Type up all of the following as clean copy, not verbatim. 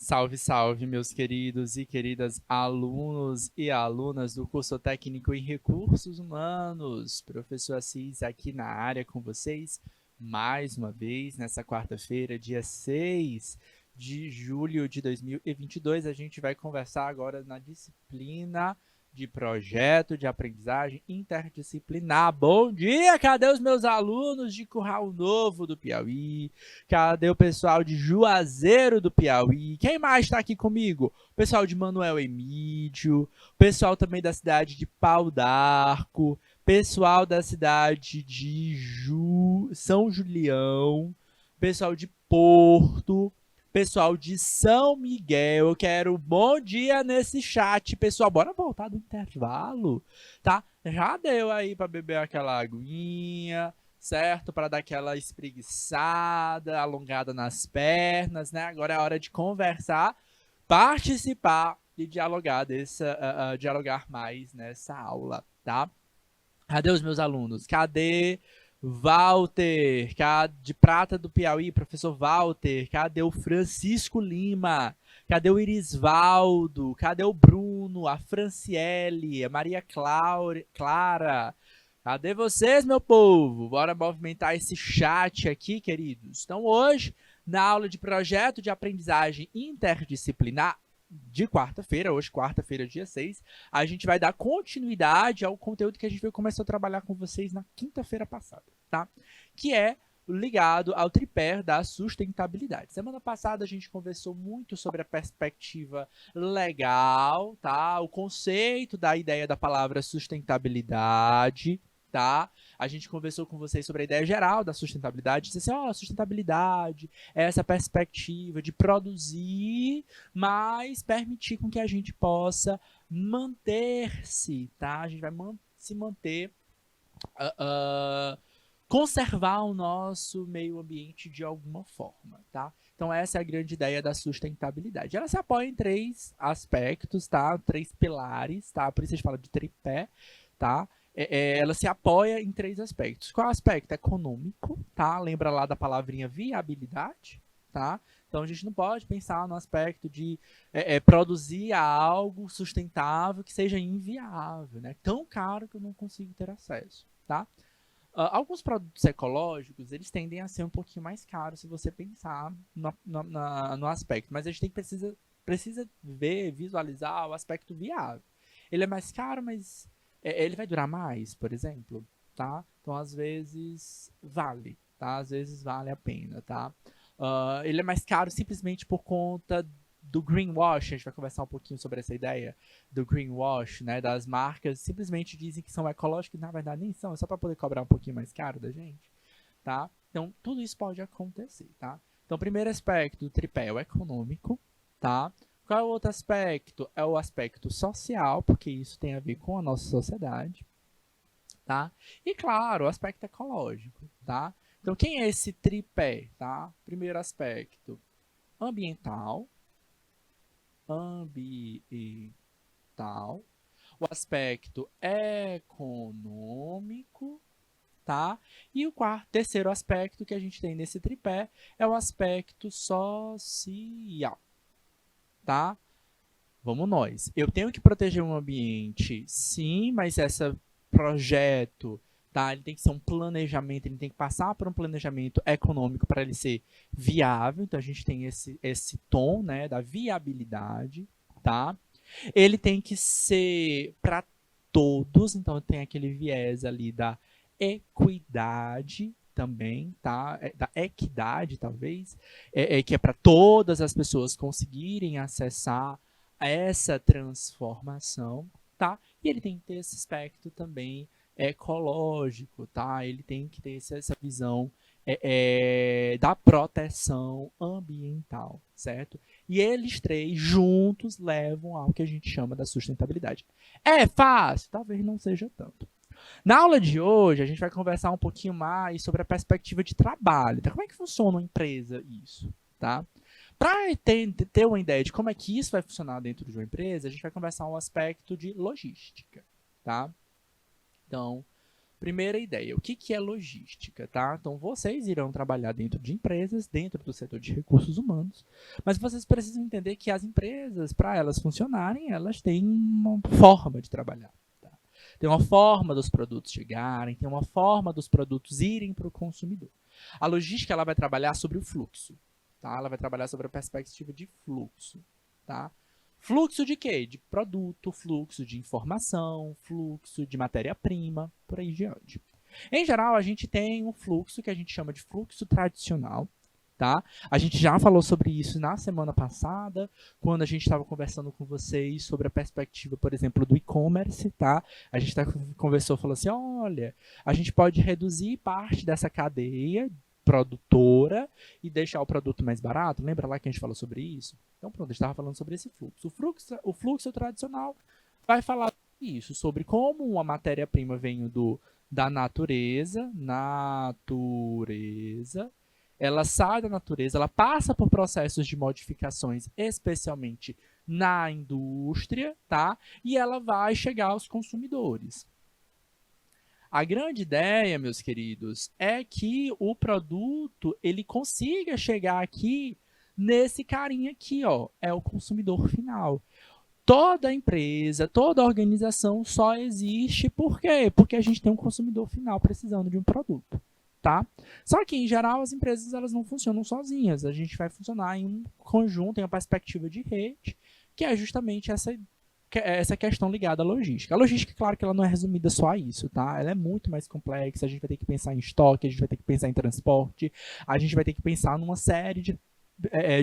Salve, salve, meus queridos e queridas alunos e alunas do curso técnico em recursos humanos. Professor Assis aqui na área com vocês, mais uma vez, nessa quarta-feira, dia 6 de julho de 2022. A gente vai conversar agora na disciplina de projeto de aprendizagem interdisciplinar. Bom dia, cadê os meus alunos de Curral Novo do Piauí? Cadê o pessoal de Juazeiro do Piauí? Quem mais está aqui comigo? O pessoal de Manuel Emídio, o pessoal também da cidade de Pau d'Arco, pessoal da cidade de São Julião, pessoal de Porto, pessoal de São Miguel. Eu quero bom dia nesse chat, pessoal. Bora voltar do intervalo, tá? Já deu aí para beber aquela aguinha, certo? Para dar aquela espreguiçada, alongada nas pernas, né? Agora é a hora de conversar, participar e dialogar mais nessa aula, tá? Cadê os meus alunos? Cadê Walter, de Prata do Piauí, professor Walter? Cadê o Francisco Lima? Cadê o Irisvaldo? Cadê o Bruno, a Franciele, a Maria Clara? Cadê vocês, meu povo? Bora movimentar esse chat aqui, queridos. Então, hoje, na aula de projeto de aprendizagem interdisciplinar, de quarta-feira, hoje quarta-feira, dia 6, a gente vai dar continuidade ao conteúdo que a gente começou a trabalhar com vocês na quinta-feira passada, tá? Que é ligado ao tripé da sustentabilidade. Semana passada a gente conversou muito sobre a perspectiva legal, tá? O conceito da ideia da palavra sustentabilidade, tá? A gente conversou com vocês sobre a ideia geral da sustentabilidade, disse assim, sustentabilidade é essa perspectiva de produzir, mas permitir com que a gente possa manter-se, tá? A gente vai se manter, conservar o nosso meio ambiente de alguma forma, tá? Então essa é a grande ideia da sustentabilidade. Ela se apoia em três aspectos, tá? Três pilares, tá? Por isso a gente fala de tripé, tá? Ela se apoia em três aspectos. Qual é o aspecto? Econômico, tá? Lembra lá da palavrinha viabilidade, tá? Então a gente não pode pensar no aspecto de produzir algo sustentável que seja inviável, né? Tão caro que eu não consigo ter acesso, tá? Alguns produtos ecológicos, eles tendem a ser um pouquinho mais caros se você pensar no aspecto, mas a gente precisa visualizar o aspecto viável. Ele é mais caro, mas ele vai durar mais, por exemplo, tá? Então, às vezes, vale, tá? Às vezes vale a pena, tá? Ele é mais caro simplesmente por conta do greenwash. A gente vai conversar um pouquinho sobre essa ideia do greenwash, né? Das marcas simplesmente dizem que são ecológicas e na verdade nem são, é só para poder cobrar um pouquinho mais caro da gente, tá? Então, tudo isso pode acontecer, tá? Então, o primeiro aspecto do tripé é o econômico, tá? Qual é o outro aspecto? É o aspecto social, porque isso tem a ver com a nossa sociedade, tá? E, claro, o aspecto ecológico, tá? Então, quem é esse tripé, tá? Primeiro aspecto, ambiental, o aspecto econômico, tá? E o terceiro aspecto que a gente tem nesse tripé é o aspecto social, tá? Vamos nós. Eu tenho que proteger um ambiente, sim, mas esse projeto, tá? Ele tem que ser um planejamento, ele tem que passar por um planejamento econômico para ele ser viável. Então a gente tem esse tom, né, da viabilidade, tá? Ele tem que ser para todos, então tem aquele viés ali da equidade também, tá? Da equidade, talvez, que é para todas as pessoas conseguirem acessar essa transformação, tá? E ele tem que ter esse aspecto também ecológico, tá? Ele tem que ter essa visão da proteção ambiental, certo? E eles três juntos levam ao que a gente chama da sustentabilidade. É fácil? Talvez não seja tanto. Na aula de hoje, a gente vai conversar um pouquinho mais sobre a perspectiva de trabalho. Então, como é que funciona uma empresa isso, tá? Para ter uma ideia de como é que isso vai funcionar dentro de uma empresa, a gente vai conversar um aspecto de logística, tá? Então, Primeira ideia, o que é logística, tá? Então, vocês irão trabalhar dentro de empresas, dentro do setor de recursos humanos, mas vocês precisam entender que as empresas, para elas funcionarem, elas têm uma forma de trabalhar. Tá? Tem uma forma dos produtos chegarem, tem uma forma dos produtos irem para o consumidor. A logística ela vai trabalhar sobre o fluxo, tá? Ela vai trabalhar sobre a perspectiva de fluxo, tá? Fluxo de quê? De produto, fluxo de informação, fluxo de matéria-prima, por aí diante. Em geral, a gente tem um fluxo que a gente chama de fluxo tradicional, tá? A gente já falou sobre isso na semana passada, quando a gente estava conversando com vocês sobre a perspectiva, por exemplo, do e-commerce, tá? A gente conversou, falou assim, olha, a gente pode reduzir parte dessa cadeia produtora e deixar o produto mais barato. Lembra lá que a gente falou sobre isso? Então, pronto, a gente estava falando sobre esse fluxo. O fluxo tradicional vai falar isso, sobre como uma matéria-prima vem da natureza, ela sai da natureza, ela passa por processos de modificações, especialmente na indústria, tá? E ela vai chegar aos consumidores. A grande ideia, meus queridos, é que o produto ele consiga chegar aqui nesse carinha aqui, ó, é o consumidor final. Toda empresa, toda organização só existe por quê? Porque a gente tem um consumidor final precisando de um produto, tá? Só que, em geral, as empresas elas não funcionam sozinhas. A gente vai funcionar em um conjunto, em uma perspectiva de rede, que é justamente essa questão ligada à logística. A logística, claro que ela não é resumida só a isso, tá? Ela é muito mais complexa, a gente vai ter que pensar em estoque, a gente vai ter que pensar em transporte, a gente vai ter que pensar numa série de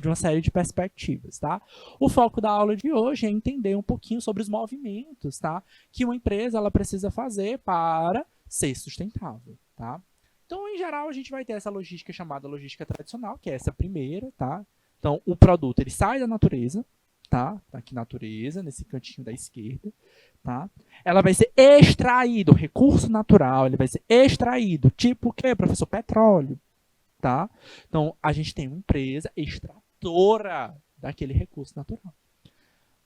uma série de perspectivas, tá? O foco da aula de hoje é entender um pouquinho sobre os movimentos, tá? Que uma empresa ela precisa fazer para ser sustentável, tá? Então, em geral, a gente vai ter essa logística chamada logística tradicional, que é essa primeira, tá? Então, o produto ele sai da natureza, tá? Tá aqui natureza, nesse cantinho da esquerda, tá? Ela vai ser extraído, recurso natural, ele vai ser extraído, tipo o quê, professor? Petróleo, tá? Então, a gente tem uma empresa extratora daquele recurso natural.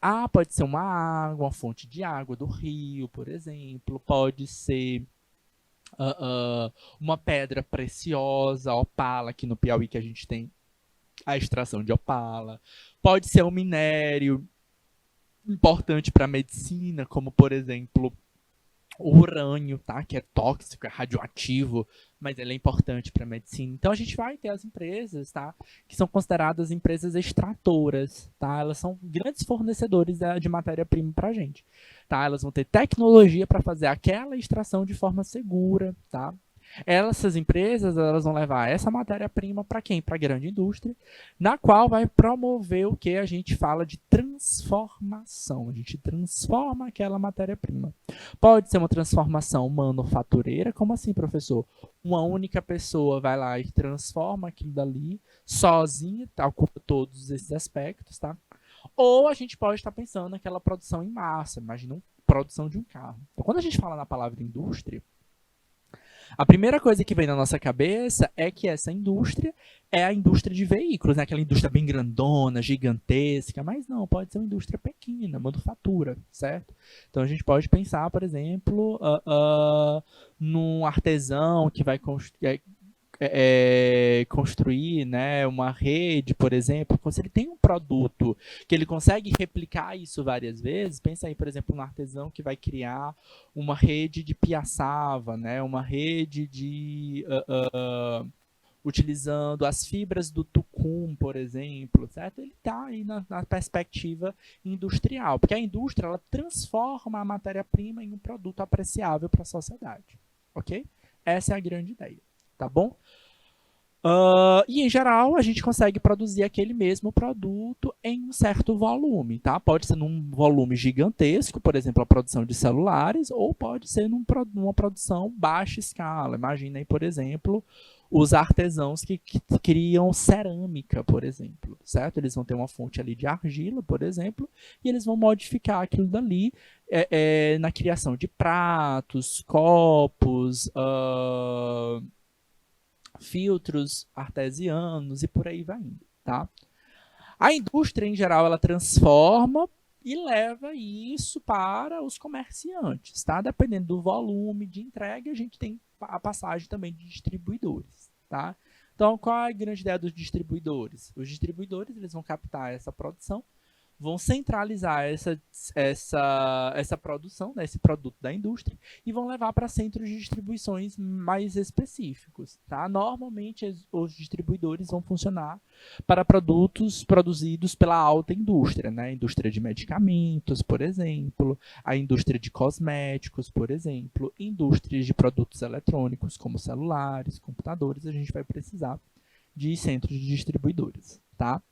Ah, pode ser uma água, uma fonte de água do rio, por exemplo, pode ser uma pedra preciosa, opala, aqui no Piauí que a gente tem a extração de opala, pode ser um minério importante para a medicina, como por exemplo o urânio, tá? Que é tóxico, é radioativo, mas ele é importante para a medicina. Então a gente vai ter as empresas, tá? Que são consideradas empresas extratoras, tá? Elas são grandes fornecedores de matéria-prima para a gente, tá? Elas vão ter tecnologia para fazer aquela extração de forma segura, tá? Essas empresas elas vão levar essa matéria-prima para quem? Para a grande indústria, na qual vai promover o que a gente fala de transformação. A gente transforma aquela matéria-prima. Pode ser uma transformação manufatureira, como assim, professor? Uma única pessoa vai lá e transforma aquilo dali, sozinha, tá? Ocupa todos esses aspectos, tá? Ou a gente pode estar pensando naquela produção em massa, imagina uma produção de um carro. Então, quando a gente fala na palavra indústria, a primeira coisa que vem na nossa cabeça é que essa indústria é a indústria de veículos, né? Aquela indústria bem grandona, gigantesca, mas não, pode ser uma indústria pequena, manufatura, certo? Então a gente pode pensar, por exemplo, num artesão que vai construir, né, uma rede, por exemplo, se ele tem um produto que ele consegue replicar isso várias vezes, pensa aí, por exemplo, um artesão que vai criar uma rede de piaçava, né, uma rede de utilizando as fibras do tucum, por exemplo, certo? Ele está aí na perspectiva industrial, porque a indústria ela transforma a matéria-prima em um produto apreciável para a sociedade, ok? Essa é a grande ideia. Tá bom? E em geral a gente consegue produzir aquele mesmo produto em um certo volume, tá? Pode ser num volume gigantesco, por exemplo, a produção de celulares, ou pode ser numa produção baixa escala. Imagina aí, por exemplo, os artesãos que criam cerâmica, por exemplo, certo? Eles vão ter uma fonte ali de argila, por exemplo, e eles vão modificar aquilo dali na criação de pratos, copos, filtros artesianos e por aí vai indo, tá? A indústria, em geral, ela transforma e leva isso para os comerciantes, tá? Dependendo do volume de entrega, a gente tem a passagem também de distribuidores, tá? Então, qual é a grande ideia dos distribuidores? Os distribuidores, eles vão captar essa produção, vão centralizar essa produção, né, esse produto da indústria, e vão levar para centros de distribuições mais específicos. Tá? Normalmente, os distribuidores vão funcionar para produtos produzidos pela alta indústria, né? A indústria de medicamentos, por exemplo, a indústria de cosméticos, por exemplo, indústrias de produtos eletrônicos, como celulares, computadores, a gente vai precisar de centros de distribuidores. Tá?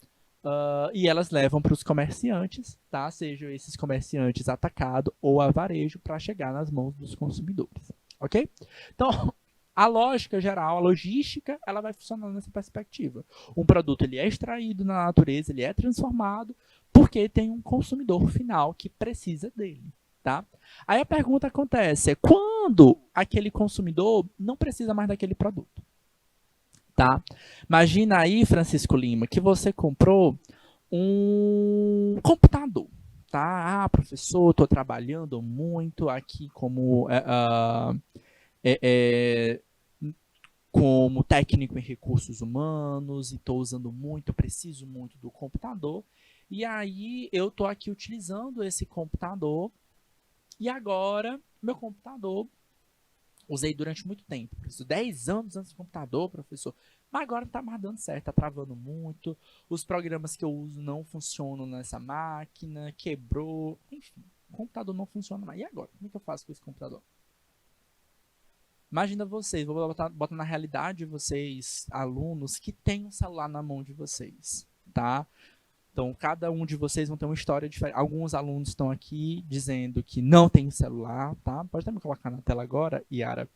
E elas levam para os comerciantes, tá? Sejam esses comerciantes atacado ou a varejo, para chegar nas mãos dos consumidores, ok? Então, a lógica geral, a logística, ela vai funcionar nessa perspectiva. Um produto ele é extraído na natureza, ele é transformado, porque tem um consumidor final que precisa dele, tá? Aí a pergunta acontece, é quando aquele consumidor não precisa mais daquele produto? Tá? Imagina aí, Francisco Lima, que você comprou um computador. Tá? Ah, professor, estou trabalhando muito aqui é, é, como técnico em recursos humanos e estou usando muito, preciso muito do computador. E aí eu estou aqui utilizando esse computador e agora meu computador usei durante muito tempo. Preciso 10 anos antes do computador, professor. Mas agora não está mais dando certo, está travando muito. Os programas que eu uso não funcionam nessa máquina, quebrou. Enfim, o computador não funciona mais. E agora? Como é que eu faço com esse computador? Imagina vocês, vou botar na realidade vocês, alunos, que têm um celular na mão de vocês, tá? Então, cada um de vocês vão ter uma história diferente. Alguns alunos estão aqui dizendo que não tem celular, tá? Pode até me colocar na tela agora, Yara.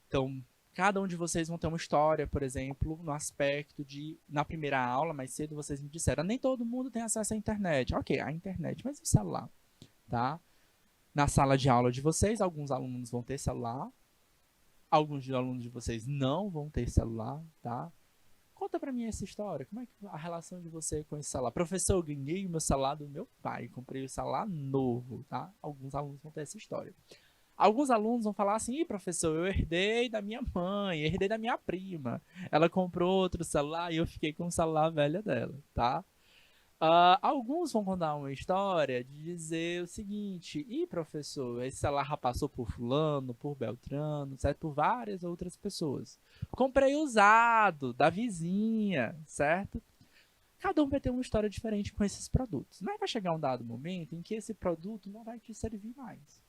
Então, cada um de vocês vão ter uma história, por exemplo, no aspecto de, na primeira aula, mais cedo, vocês me disseram, nem todo mundo tem acesso à internet. Ok, a internet, mas e o celular, tá? Na sala de aula de vocês, alguns alunos vão ter celular, alguns alunos de vocês não vão ter celular, tá? Conta pra mim essa história. Como é que a relação de você com esse celular? Professor, eu ganhei o meu celular do meu pai. Comprei o celular novo, tá? Alguns alunos vão ter essa história. Alguns alunos vão falar assim, ih, professor, eu herdei da minha mãe, herdei da minha prima. Ela comprou outro celular e eu fiquei com o celular velho dela, tá? Alguns vão contar uma história de dizer o seguinte, ih, professor, esse celular já passou por fulano, por Beltrano, certo? Por várias outras pessoas. Comprei usado, da vizinha, certo? Cada um vai ter uma história diferente com esses produtos. Mas vai chegar um dado momento em que esse produto não vai te servir mais.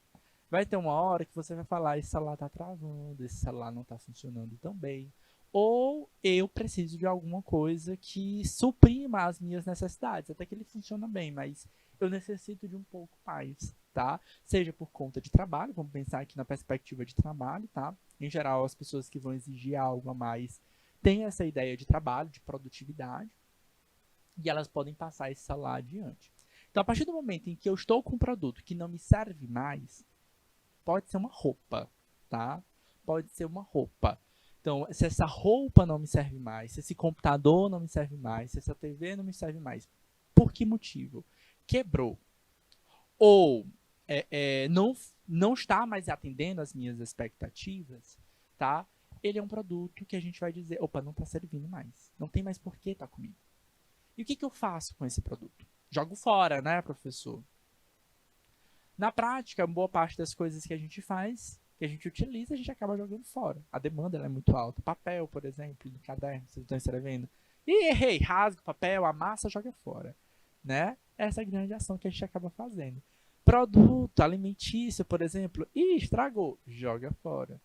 Vai ter uma hora que você vai falar, esse celular está travando, esse celular não está funcionando tão bem. Ou eu preciso de alguma coisa que suprima as minhas necessidades. Até que ele funciona bem, mas eu necessito de um pouco mais, tá? Seja por conta de trabalho, vamos pensar aqui na perspectiva de trabalho, tá? Em geral, as pessoas que vão exigir algo a mais têm essa ideia de trabalho, de produtividade, e elas podem passar esse celular adiante. Então, a partir do momento em que eu estou com um produto que não me serve mais, pode ser uma roupa, tá? Pode ser uma roupa. Então, se essa roupa não me serve mais, se esse computador não me serve mais, se essa TV não me serve mais, por que motivo? Quebrou. Ou não está mais atendendo às minhas expectativas, tá? Ele é um produto que a gente vai dizer, opa, não está servindo mais. Não tem mais por que estar comigo. E o que eu faço com esse produto? Jogo fora, né, professor? Na prática, boa parte das coisas que a gente faz, que a gente utiliza, a gente acaba jogando fora. A demanda é muito alta. Papel, por exemplo, no caderno, vocês estão escrevendo. E errei, rasga o papel, amassa, joga fora. Né? Essa é a grande ação que a gente acaba fazendo. Produto alimentício, por exemplo, estragou, joga fora.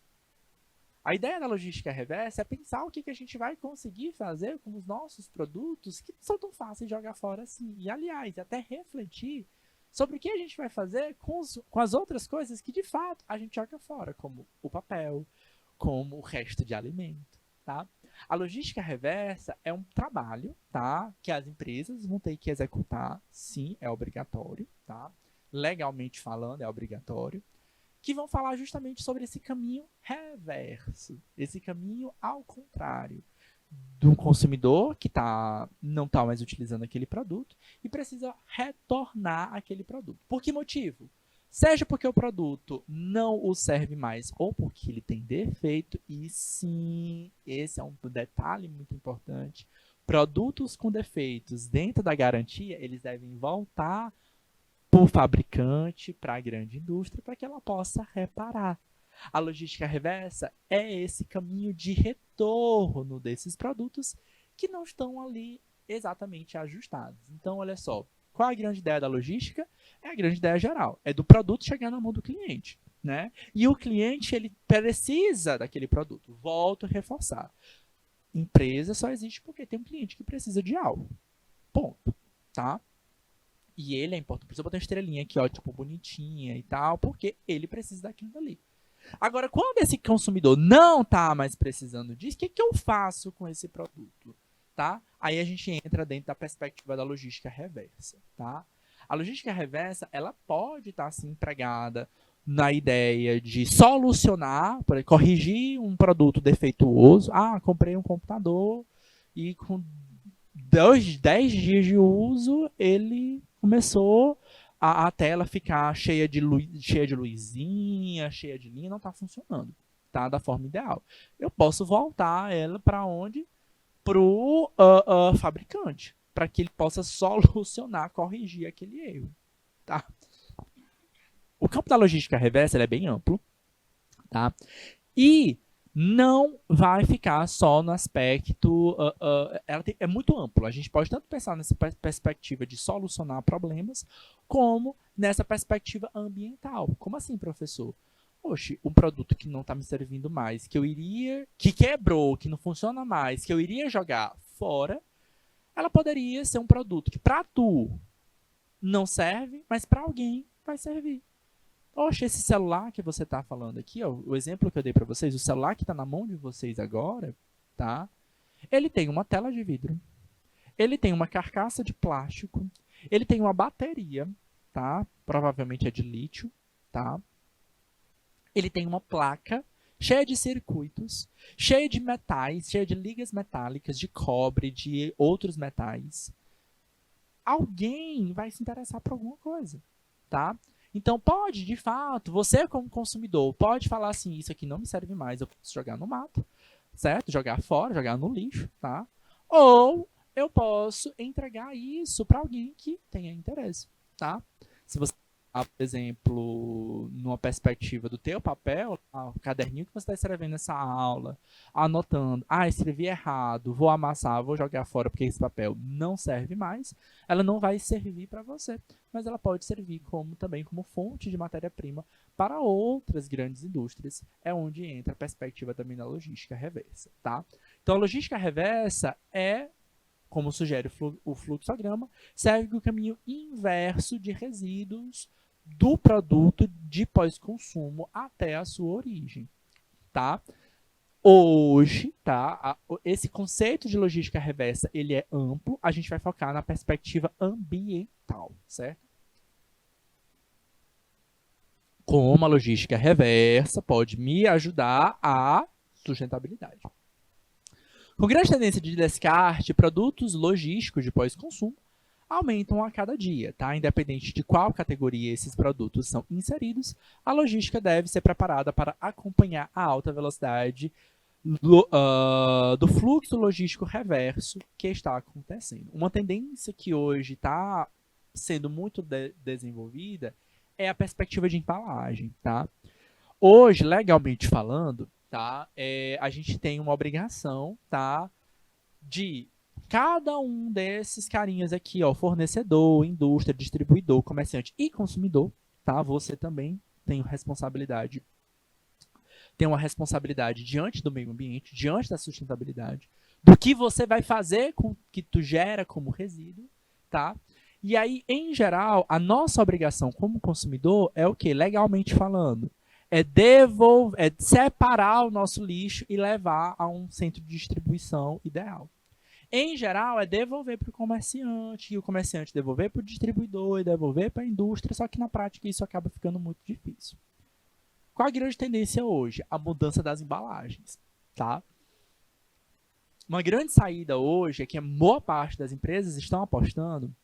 A ideia da logística reversa é pensar o que a gente vai conseguir fazer com os nossos produtos que não são tão fáceis de jogar fora assim. E, aliás, até refletir sobre o que a gente vai fazer com as outras coisas que, de fato, a gente joga fora, como o papel, como o resto de alimento, tá? A logística reversa é um trabalho, tá? Que as empresas vão ter que executar, sim, é obrigatório, tá? Legalmente falando, é obrigatório, que vão falar justamente sobre esse caminho reverso, esse caminho ao contrário. do consumidor que não está mais utilizando aquele produto e precisa retornar aquele produto. Por que motivo? Seja porque o produto não o serve mais ou porque ele tem defeito, e sim, esse é um detalhe muito importante. Produtos com defeitos dentro da garantia, eles devem voltar para o fabricante, para a grande indústria, para que ela possa reparar. A logística reversa é esse caminho de retorno desses produtos que não estão ali exatamente ajustados. Então, olha só, qual a grande ideia da logística? É a grande ideia geral, é do produto chegar na mão do cliente, né? E o cliente, ele precisa daquele produto. Volto a reforçar. Empresa só existe porque tem um cliente que precisa de algo. Ponto, tá? E ele é importante. Por isso eu botei uma estrelinha aqui, ó, tipo, bonitinha e tal, porque ele precisa daquilo dali. Agora, quando esse consumidor não está mais precisando disso, o que eu faço com esse produto? Tá? Aí a gente entra dentro da perspectiva da logística reversa. Tá? A logística reversa, ela pode estar assim, empregada na ideia de solucionar, corrigir um produto defeituoso. Ah, comprei um computador e com 10 dias de uso ele começou a tela ficar cheia de luzinha, cheia de linha, não está funcionando, tá? Da forma ideal. Eu posso voltar ela para onde? Para o fabricante, para que ele possa solucionar, corrigir aquele erro, tá? O campo da logística reversa ele é bem amplo, tá? E não vai ficar só no aspecto. É muito amplo. A gente pode tanto pensar nessa perspectiva de solucionar problemas, como nessa perspectiva ambiental. Como assim, professor? Oxe, um produto que não está me servindo mais, que quebrou, que não funciona mais, que eu iria jogar fora, ela poderia ser um produto que para tu não serve, mas para alguém vai servir. Oxe, esse celular que você está falando aqui, ó, o exemplo que eu dei para vocês, o celular que está na mão de vocês agora, tá? Ele tem uma tela de vidro, ele tem uma carcaça de plástico, ele tem uma bateria, tá? Provavelmente é de lítio, tá? Ele tem uma placa cheia de circuitos, cheia de metais, cheia de ligas metálicas, de cobre, de outros metais. Alguém vai se interessar por alguma coisa, tá? Então pode, de fato, você como consumidor, pode falar assim, isso aqui não me serve mais, eu posso jogar no mato, certo? Jogar fora, jogar no lixo, tá? Ou eu posso entregar isso para alguém que tenha interesse, tá? Se você, por exemplo, numa perspectiva do teu papel, o caderninho que você está escrevendo nessa aula, anotando, escrevi errado, vou amassar, vou jogar fora porque esse papel não serve mais, ela não vai servir para você, mas ela pode servir também como fonte de matéria-prima para outras grandes indústrias, é onde entra a perspectiva também da logística reversa, tá? Então, a logística reversa é, como sugere o fluxograma, segue o caminho inverso de resíduos do produto de pós-consumo até a sua origem, tá? Hoje, tá? Esse conceito de logística reversa, ele é amplo, a gente vai focar na perspectiva ambiental, certo? Como a logística reversa pode me ajudar a sustentabilidade. Com grande tendência de descarte, produtos logísticos de pós-consumo aumentam a cada dia, tá? Independente de qual categoria esses produtos são inseridos, a logística deve ser preparada para acompanhar a alta velocidade do fluxo logístico reverso que está acontecendo. Uma tendência que hoje está sendo muito desenvolvida é a perspectiva de embalagem, tá? Hoje, legalmente falando, tá, a gente tem uma obrigação, tá, de cada um desses carinhas aqui, ó, fornecedor, indústria, distribuidor, comerciante e consumidor, tá? Você também tem responsabilidade, tem uma responsabilidade diante do meio ambiente, diante da sustentabilidade, do que você vai fazer com o que tu gera como resíduo, tá? E aí, em geral, a nossa obrigação como consumidor é o que? Legalmente falando, é separar o nosso lixo e levar a um centro de distribuição ideal. Em geral, é devolver para o comerciante, e o comerciante devolver para o distribuidor e devolver para a indústria, só que na prática isso acaba ficando muito difícil. Qual a grande tendência hoje? A mudança das embalagens, tá? Uma grande saída hoje é que a boa parte das empresas estão apostando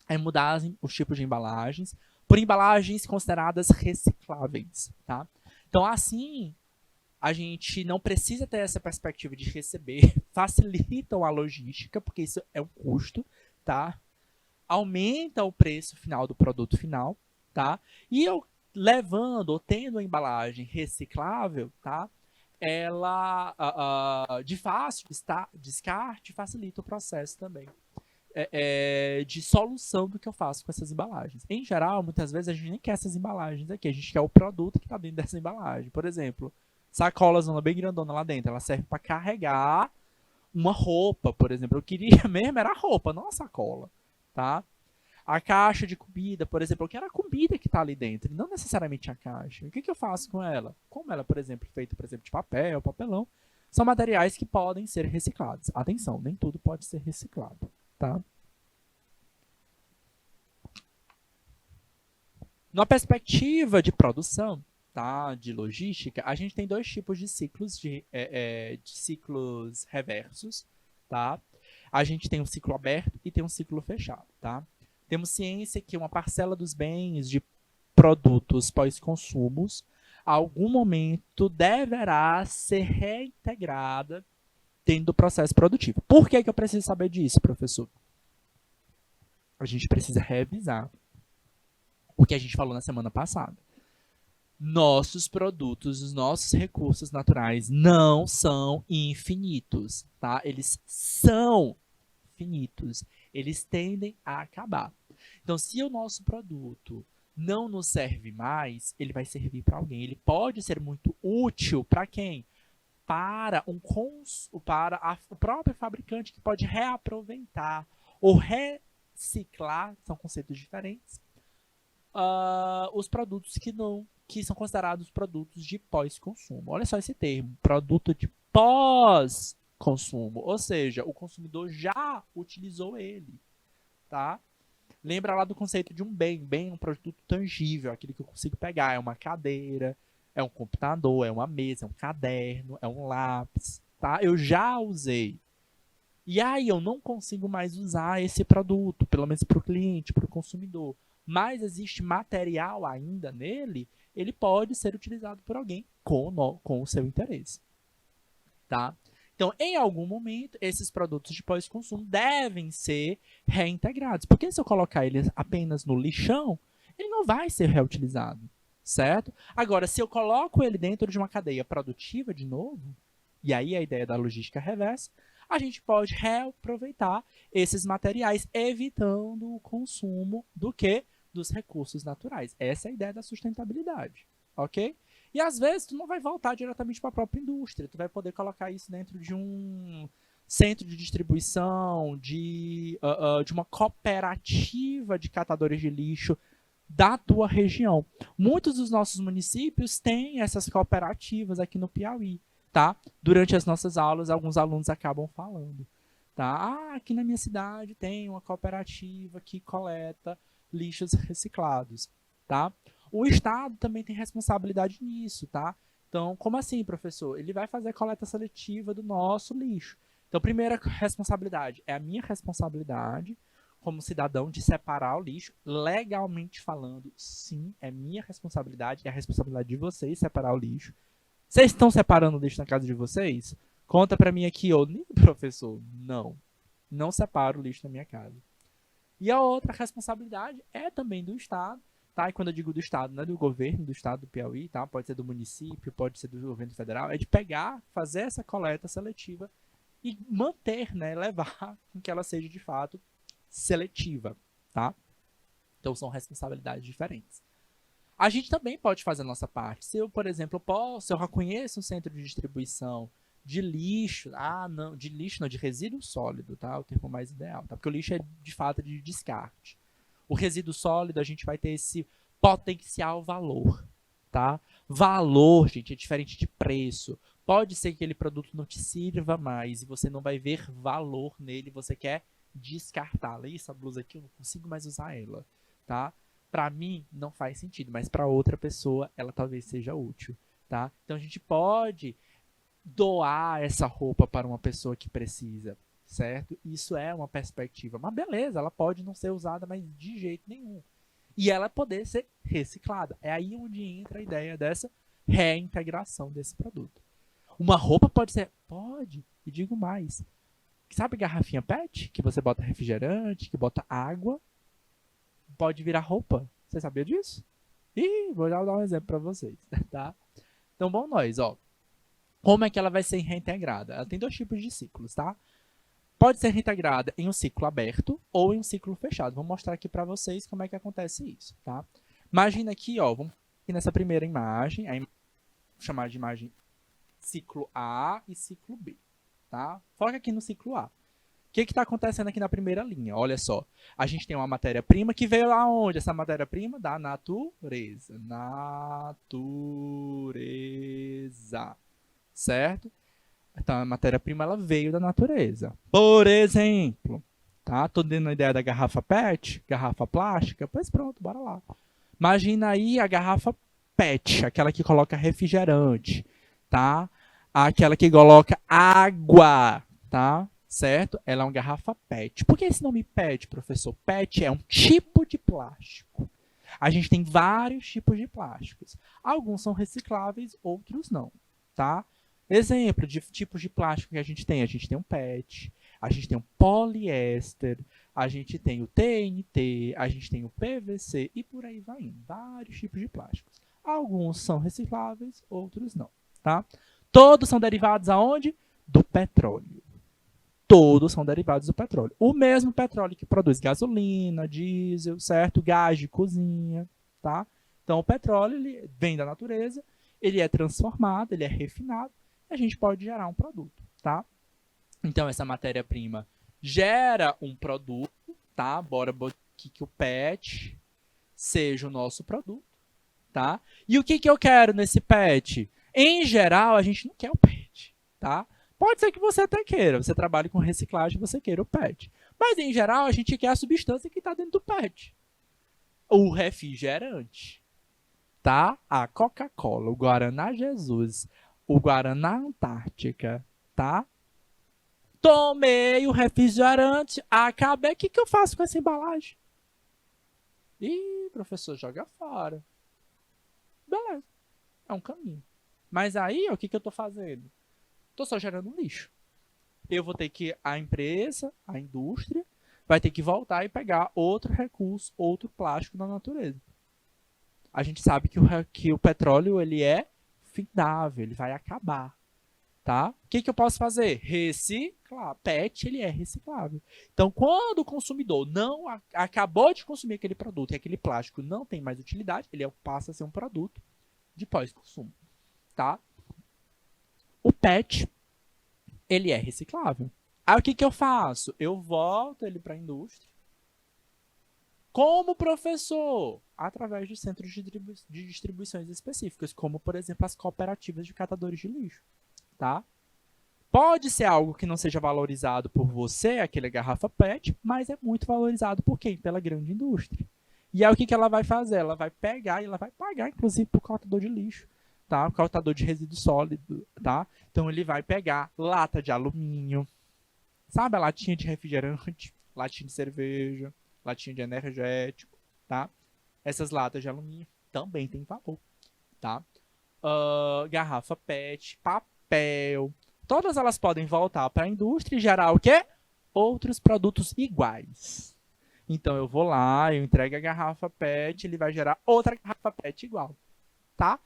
em mudar os tipos de embalagens por embalagens consideradas recicláveis, tá? Então, assim, a gente não precisa ter essa perspectiva de receber, facilitam a logística, porque isso é um custo, tá? Aumenta o preço final do produto final, tá? E eu levando ou tendo a embalagem reciclável, tá? Ela de fácil descarte facilita o processo também de solução do que eu faço com essas embalagens. Em geral, muitas vezes a gente nem quer essas embalagens aqui, a gente quer o produto que está dentro dessa embalagem. Por exemplo, sacola zona bem grandona lá dentro, ela serve para carregar uma roupa, por exemplo. Eu queria mesmo era a roupa, não a sacola, tá? A caixa de comida, por exemplo, eu quero a comida que está ali dentro, não necessariamente a caixa. O que, que eu faço com ela? Como ela, por exemplo, feita, por exemplo, de papel, papelão, são materiais que podem ser reciclados. Atenção, nem tudo pode ser reciclado, tá? Na perspectiva de produção, tá, de logística, a gente tem dois tipos de ciclos de ciclos reversos, tá? A gente tem um ciclo aberto e tem um ciclo fechado, tá? Temos ciência que uma parcela dos bens de produtos pós-consumos, a algum momento deverá ser reintegrada dentro do processo produtivo. Por que, que eu preciso saber disso, professor? A gente precisa revisar o que a gente falou na semana passada. Nossos produtos, os nossos recursos naturais não são infinitos, tá? Eles são finitos. Eles tendem a acabar. Então, se o nosso produto não nos serve mais, ele vai servir para alguém. Ele pode ser muito útil para quem? Para o próprio fabricante que pode reaproveitar ou reciclar, são conceitos diferentes, os produtos que são considerados produtos de pós-consumo. Olha só esse termo, produto de pós-consumo, ou seja, o consumidor já utilizou ele, tá? Lembra lá do conceito de um bem é um produto tangível, aquele que eu consigo pegar, é uma cadeira, é um computador, é uma mesa, é um caderno, é um lápis, tá? Eu já usei. E aí eu não consigo mais usar esse produto, pelo menos para o cliente, para o consumidor. Mas existe material ainda nele, ele pode ser utilizado por alguém com o seu interesse. Tá? Então, em algum momento, esses produtos de pós-consumo devem ser reintegrados. Porque se eu colocar eles apenas no lixão, ele não vai ser reutilizado. Certo? Agora, se eu coloco ele dentro de uma cadeia produtiva de novo, e aí a ideia da logística reversa, a gente pode reaproveitar esses materiais, evitando o consumo do que? Dos recursos naturais. Essa é a ideia da sustentabilidade. Ok? E às vezes tu não vai voltar diretamente para a própria indústria, tu vai poder colocar isso dentro de um centro de distribuição, de uma cooperativa de catadores de lixo da tua região. Muitos dos nossos municípios têm essas cooperativas aqui no Piauí, tá? Durante as nossas aulas, alguns alunos acabam falando, tá? Ah, aqui na minha cidade tem uma cooperativa que coleta lixos reciclados, tá? O Estado também tem responsabilidade nisso, tá? Então, como assim, professor? Ele vai fazer a coleta seletiva do nosso lixo. Então, primeira responsabilidade é a minha responsabilidade como cidadão de separar o lixo, legalmente falando, sim, é minha responsabilidade, é a responsabilidade de vocês separar o lixo. Vocês estão separando o lixo na casa de vocês? Conta para mim aqui, ô, professor. Não, não separo o lixo na minha casa. E a outra responsabilidade é também do Estado, tá? E quando eu digo do Estado, não é do governo do Estado do Piauí, tá? Pode ser do município, pode ser do governo federal, é de pegar, fazer essa coleta seletiva e manter, né? Levar com que ela seja de fato seletiva, tá? Então são responsabilidades diferentes. A gente também pode fazer a nossa parte. Se eu, por exemplo, eu reconheço um centro de distribuição de lixo, não, de lixo não, de resíduo sólido, tá? O termo mais ideal, tá? Porque o lixo é de fato de descarte. O resíduo sólido, a gente vai ter esse potencial valor, tá? Valor, gente, é diferente de preço. Pode ser que aquele produto não te sirva mais e você não vai ver valor nele, você quer descartá-la. Essa blusa aqui eu não consigo mais usar ela, tá? Para mim não faz sentido, mas para outra pessoa ela talvez seja útil, tá? Então a gente pode doar essa roupa para uma pessoa que precisa, certo? Isso é uma perspectiva. Mas beleza, ela pode não ser usada, mas de jeito nenhum. E ela poder ser reciclada. É aí onde entra a ideia dessa reintegração desse produto. Uma roupa pode ser? Pode. E digo mais. Sabe garrafinha PET? Que você bota refrigerante, que bota água? Pode virar roupa. Você sabia disso? Ih, vou dar um exemplo para vocês, tá? Então, bom nós, ó. Como é que ela vai ser reintegrada? Ela tem dois tipos de ciclos, tá? Pode ser reintegrada em um ciclo aberto ou em um ciclo fechado. Vou mostrar aqui para vocês como é que acontece isso, tá? Imagina aqui, ó, vamos aqui nessa primeira imagem, vou chamar de imagem ciclo A e ciclo B, tá? Foca aqui no ciclo A. O que está acontecendo aqui na primeira linha? Olha só, a gente tem uma matéria-prima que veio lá onde? Essa matéria-prima da natureza. Natureza. Certo? Então, a matéria-prima ela veio da natureza. Por exemplo, tá? Tô dando a ideia da garrafa PET, garrafa plástica, pois pronto, bora lá. Imagina aí a garrafa PET, aquela que coloca refrigerante, tá? Aquela que coloca água, tá? Certo? Ela é uma garrafa PET. Por que esse nome PET, professor? PET é um tipo de plástico. A gente tem vários tipos de plásticos. Alguns são recicláveis, outros não, tá? Exemplo de tipos de plástico que a gente tem o PET, a gente tem o poliéster, a gente tem o TNT, a gente tem o PVC e por aí vai indo. Vários tipos de plásticos. Alguns são recicláveis, outros não, tá? Todos são derivados aonde? Do petróleo. Todos são derivados do petróleo. O mesmo petróleo que produz gasolina, diesel, certo? Gás de cozinha, tá? Então, o petróleo ele vem da natureza, ele é transformado, ele é refinado, e a gente pode gerar um produto, tá? Então, essa matéria-prima gera um produto, tá? Bora botar aqui que o PET seja o nosso produto, tá? E o que eu quero nesse PET? Em geral, a gente não quer o PET, tá? Pode ser que você até queira, você trabalhe com reciclagem, você queira o PET. Mas, em geral, a gente quer a substância que está dentro do PET. O refrigerante, tá? A Coca-Cola, o Guaraná Jesus, o Guaraná Antártica, tá? Tomei o refrigerante, acabei. O que eu faço com essa embalagem? Ih, professor, joga fora. Beleza, é um caminho. Mas aí, o que eu estou fazendo? Estou só gerando lixo. Eu vou ter que, a empresa, a indústria, vai ter que voltar e pegar outro recurso, outro plástico da natureza. A gente sabe que o petróleo ele é findável, ele vai acabar. Tá? O que eu posso fazer? Reciclar. PET ele é reciclável. Então, quando o consumidor não acabou de consumir aquele produto e aquele plástico não tem mais utilidade, ele passa a ser um produto de pós-consumo. Tá? O PET ele é reciclável. Aí o que eu faço? Eu volto ele para a indústria. Como professor? Através de centros de distribuições específicas, como, por exemplo, as cooperativas de catadores de lixo. Tá? Pode ser algo que não seja valorizado por você, aquela garrafa PET, mas é muito valorizado por quem? Pela grande indústria. E aí o que ela vai fazer? Ela vai pegar e ela vai pagar, inclusive, para o catador de lixo, tá? O catador de resíduo sólido, tá? Então ele vai pegar lata de alumínio, sabe a latinha de refrigerante, latinha de cerveja, latinha de energético, tá? Essas latas de alumínio também têm valor, tá? Garrafa PET, papel, todas elas podem voltar para a indústria e gerar o quê? Outros produtos iguais. Então eu vou lá, eu entrego a garrafa PET, ele vai gerar outra garrafa PET igual, tá?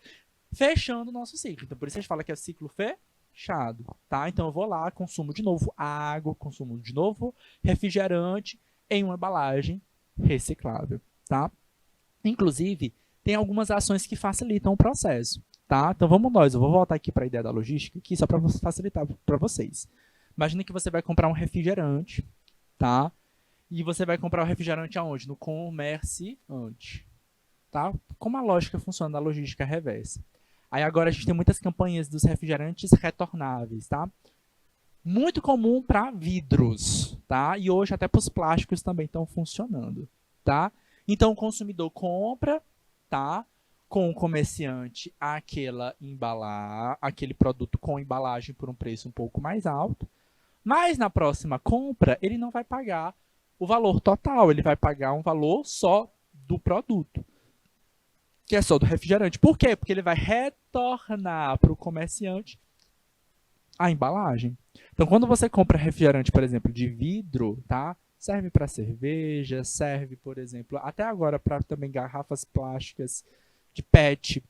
Fechando o nosso ciclo. Então por isso a gente fala que é ciclo fechado, tá? Então eu vou lá, consumo de novo água, consumo de novo refrigerante em uma embalagem reciclável, tá? Inclusive, tem algumas ações que facilitam o processo. Tá? Então vamos nós, eu vou voltar aqui para a ideia da logística aqui só para facilitar para vocês. Imagina que você vai comprar um refrigerante, tá? E você vai comprar o refrigerante aonde? No comerciante, tá? Como a lógica funciona da logística reversa. Aí agora a gente tem muitas campanhas dos refrigerantes retornáveis, tá? Muito comum para vidros, tá? E hoje até para os plásticos também estão funcionando, tá? Então o consumidor compra, tá? com o comerciante aquele produto com embalagem por um preço um pouco mais alto, mas na próxima compra ele não vai pagar o valor total, ele vai pagar um valor só do produto, que é só do refrigerante. Por quê? Porque ele vai retornar para o comerciante a embalagem. Então, quando você compra refrigerante, por exemplo, de vidro, tá? Serve para cerveja, serve, por exemplo, até agora para também garrafas plásticas de PET,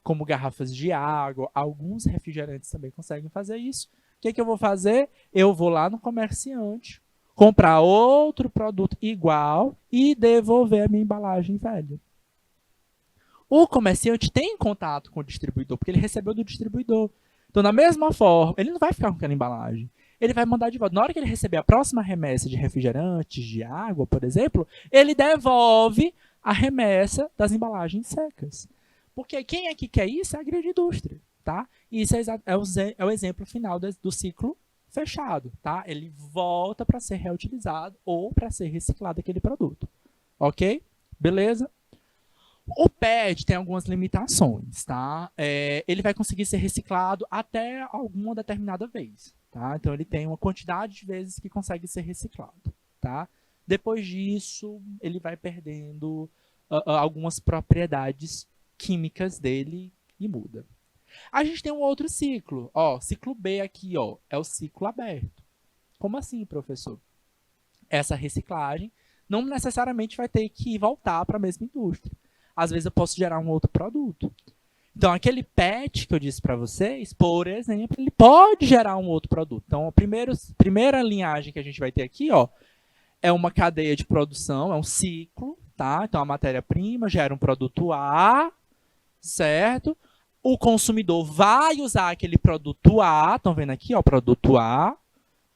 como garrafas de água. Alguns refrigerantes também conseguem fazer isso. O que eu vou fazer? Eu vou lá no comerciante, comprar outro produto igual e devolver a minha embalagem velha. O comerciante tem contato com o distribuidor, porque ele recebeu do distribuidor. Então, da mesma forma, ele não vai ficar com aquela embalagem. Ele vai mandar de volta. Na hora que ele receber a próxima remessa de refrigerantes, de água, por exemplo, ele devolve a remessa das embalagens secas. Porque quem é que quer isso é a grande indústria, tá? E isso é o exemplo final do ciclo fechado, tá? Ele volta para ser reutilizado ou para ser reciclado aquele produto. Ok? Beleza? O PET tem algumas limitações, tá? Ele vai conseguir ser reciclado até alguma determinada vez, tá? Então ele tem uma quantidade de vezes que consegue ser reciclado, tá? Depois disso, ele vai perdendo algumas propriedades químicas dele e muda. A gente tem um outro ciclo, ó, ciclo B aqui, ó, é o ciclo aberto. Como assim, professor? Essa reciclagem não necessariamente vai ter que voltar para a mesma indústria. Às vezes eu posso gerar um outro produto. Então, aquele PET que eu disse para vocês, por exemplo, ele pode gerar um outro produto. Então, a primeira linhagem que a gente vai ter aqui, ó, é uma cadeia de produção, é um ciclo, tá? Então, a matéria-prima gera um produto A, certo? O consumidor vai usar aquele produto A, estão vendo aqui, ó, produto A.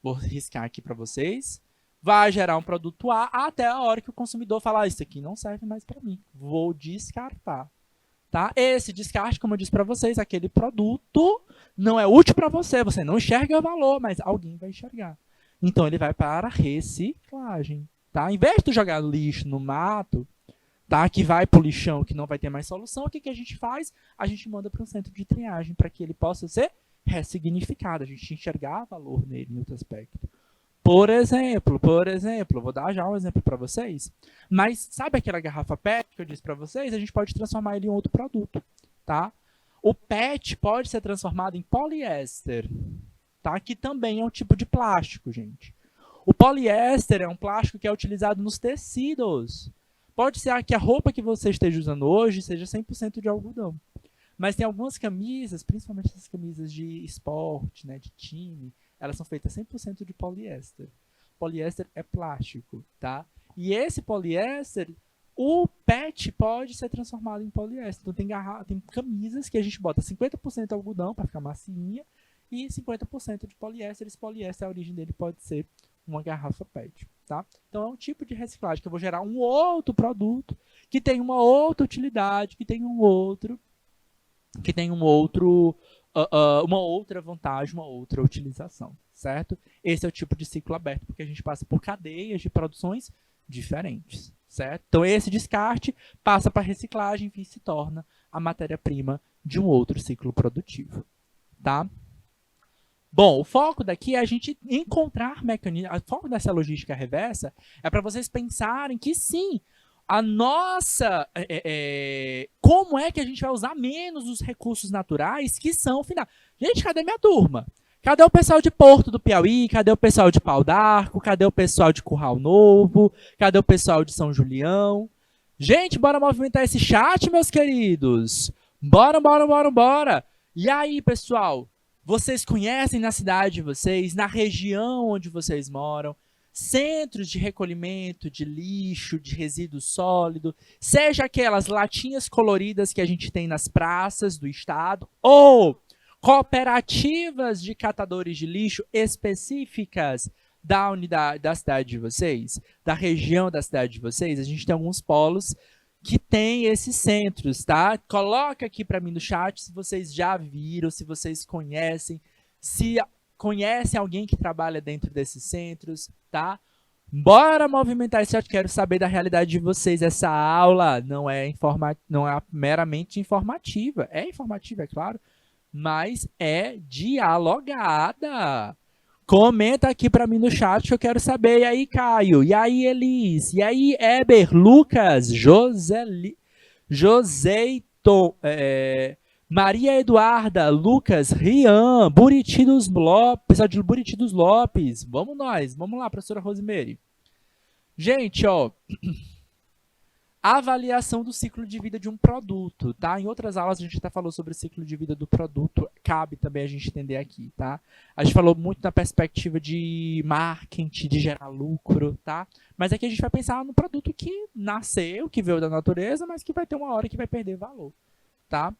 Vou riscar aqui para vocês. Vai gerar um produto A até a hora que o consumidor falar, isso aqui não serve mais para mim, vou descartar. Tá? Esse descarte, como eu disse para vocês, aquele produto não é útil para você, você não enxerga o valor, mas alguém vai enxergar. Então ele vai para a reciclagem. Tá? Em vez de jogar lixo no mato, tá? Que vai para o lixão, que não vai ter mais solução, o que a gente faz? A gente manda para um centro de triagem para que ele possa ser ressignificado, a gente enxergar valor nele em outro aspecto. Por exemplo, vou dar já um exemplo para vocês, mas sabe aquela garrafa PET que eu disse para vocês? A gente pode transformar ele em outro produto, tá? O PET pode ser transformado em poliéster, tá? Que também é um tipo de plástico, gente. O poliéster é um plástico que é utilizado nos tecidos. Pode ser que a roupa que você esteja usando hoje seja 100% de algodão. Mas tem algumas camisas, principalmente essas camisas de esporte, né, de time, elas são feitas 100% de poliéster. Poliéster é plástico, tá? E esse poliéster, o PET pode ser transformado em poliéster. Então tem camisas que a gente bota 50% algodão para ficar massinha e 50% de poliéster. Esse poliéster, a origem dele pode ser uma garrafa PET, tá? Então é um tipo de reciclagem que eu vou gerar um outro produto que tem uma outra utilidade, que tem uma outra vantagem, uma outra utilização, certo? Esse é o tipo de ciclo aberto, porque a gente passa por cadeias de produções diferentes, certo? Então, esse descarte passa para a reciclagem e se torna a matéria-prima de um outro ciclo produtivo, tá? Bom, o foco daqui é a gente encontrar mecanismos. O foco dessa logística reversa é para vocês pensarem que sim, a nossa. Como é que a gente vai usar menos os recursos naturais que são final? Gente, cadê minha turma? Cadê o pessoal de Porto do Piauí? Cadê o pessoal de Pau d'Arco? Cadê o pessoal de Curral Novo? Cadê o pessoal de São Julião? Gente, bora movimentar esse chat, meus queridos. Bora, bora, bora, bora. E aí, pessoal? Vocês conhecem na cidade de vocês, na região onde vocês moram, centros de recolhimento de lixo, de resíduo sólido, seja aquelas latinhas coloridas que a gente tem nas praças do estado, ou cooperativas de catadores de lixo específicas da unidade da cidade de vocês, da região da cidade de vocês. A gente tem alguns polos que tem esses centros, tá? Coloca aqui para mim no chat se vocês já viram, se vocês conhecem, se conhecem alguém que trabalha dentro desses centros, tá? Bora movimentar esse chat, quero saber da realidade de vocês. Essa aula não é meramente informativa. É informativa, é claro, mas é dialogada. Comenta aqui pra mim no chat que eu quero saber. E aí, Caio? E aí, Elis? E aí, Eber, Lucas, Joseiton, Maria Eduarda, Lucas, Rian, Buriti dos Lopes, pessoal de Buriti dos Lopes. Vamos nós, vamos lá, professora Rosemary. Gente, ó, avaliação do ciclo de vida de um produto, tá? Em outras aulas a gente até falou sobre o ciclo de vida do produto, cabe também a gente entender aqui, tá? A gente falou muito na perspectiva de marketing, de gerar lucro, tá? Mas aqui a gente vai pensar no produto que nasceu, que veio da natureza, mas que vai ter uma hora que vai perder valor, tá?